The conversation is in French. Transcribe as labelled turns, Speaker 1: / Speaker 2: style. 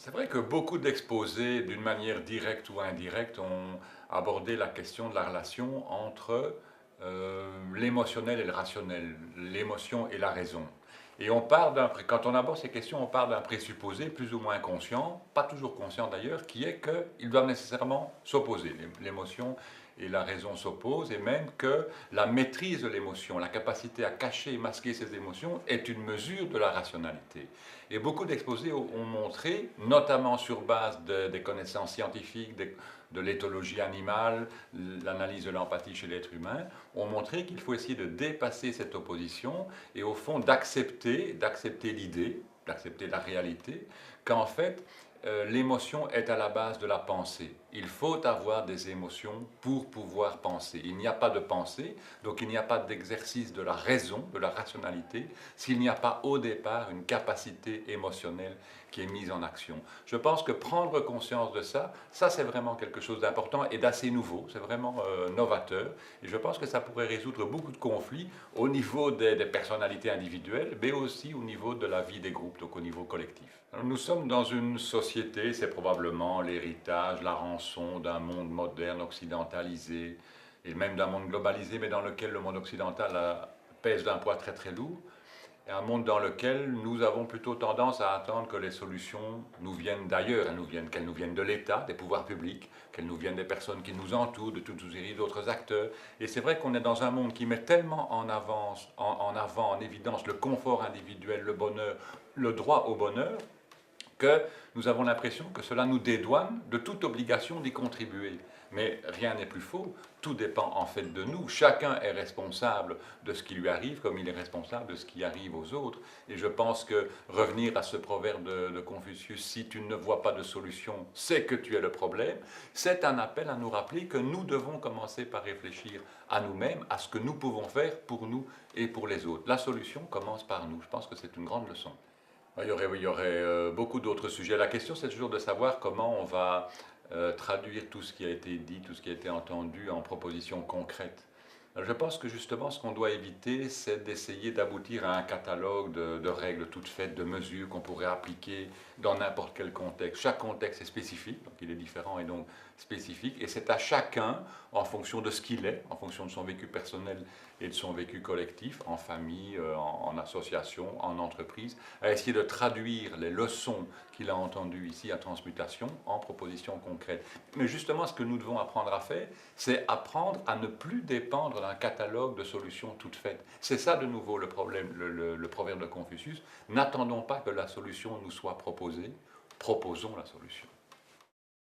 Speaker 1: C'est vrai que beaucoup d'exposés, d'une manière directe ou indirecte, ont abordé la question de la relation entre l'émotionnel et le rationnel, l'émotion et la raison. Et quand on aborde ces questions, on part d'un présupposé plus ou moins conscient, pas toujours conscient d'ailleurs, qui est qu'ils doivent nécessairement s'opposer. L'émotion et la raison s'opposent, et même que la maîtrise de l'émotion, la capacité à cacher et masquer ses émotions, est une mesure de la rationalité. Et beaucoup d'exposés ont montré, notamment sur base des connaissances scientifiques, de l'éthologie animale, l'analyse de l'empathie chez l'être humain, ont montré qu'il faut essayer de dépasser cette opposition et au fond d'accepter l'idée, d'accepter la réalité, qu'en fait l'émotion est à la base de la pensée. Il faut avoir des émotions pour pouvoir penser. Il n'y a pas de pensée, donc il n'y a pas d'exercice de la raison, de la rationalité, s'il n'y a pas au départ une capacité émotionnelle qui est mise en action. Je pense que prendre conscience de ça, ça c'est vraiment quelque chose d'important et d'assez nouveau, c'est vraiment novateur, et je pense que ça pourrait résoudre beaucoup de conflits au niveau des personnalités individuelles, mais aussi au niveau de la vie des groupes, donc au niveau collectif. Alors, nous sommes dans une société, c'est probablement l'héritage, la rançon d'un monde moderne, occidentalisé, et même d'un monde globalisé, mais dans lequel le monde occidental pèse d'un poids très très lourd, et un monde dans lequel nous avons plutôt tendance à attendre que les solutions nous viennent d'ailleurs, qu'elles nous viennent de l'État, des pouvoirs publics, qu'elles nous viennent des personnes qui nous entourent, de toutes séries d'autres acteurs. Et c'est vrai qu'on est dans un monde qui met tellement en évidence le confort individuel, le bonheur, le droit au bonheur, que nous avons l'impression que cela nous dédouane de toute obligation d'y contribuer. Mais rien n'est plus faux, tout dépend en fait de nous. Chacun est responsable de ce qui lui arrive comme il est responsable de ce qui arrive aux autres. Et je pense que revenir à ce proverbe de Confucius, si tu ne vois pas de solution, c'est que tu es le problème, c'est un appel à nous rappeler que nous devons commencer par réfléchir à nous-mêmes, à ce que nous pouvons faire pour nous et pour les autres. La solution commence par nous. Je pense que c'est une grande leçon. Il y aurait beaucoup d'autres sujets. La question, c'est toujours de savoir comment on va traduire tout ce qui a été dit, tout ce qui a été entendu en propositions concrètes. Je pense que justement, ce qu'on doit éviter, c'est d'essayer d'aboutir à un catalogue de règles toutes faites, de mesures qu'on pourrait appliquer dans n'importe quel contexte. Chaque contexte est spécifique, donc il est différent et donc spécifique, et c'est à chacun, en fonction de ce qu'il est, en fonction de son vécu personnel et de son vécu collectif, en famille, en association, en entreprise, à essayer de traduire les leçons qu'il a entendues ici à Transmutation en propositions concrètes. Mais justement, ce que nous devons apprendre à faire, c'est apprendre à ne plus dépendre d'un catalogue de solutions toutes faites. C'est ça de nouveau le problème, le proverbe de Confucius. N'attendons pas que la solution nous soit proposée, proposons la solution.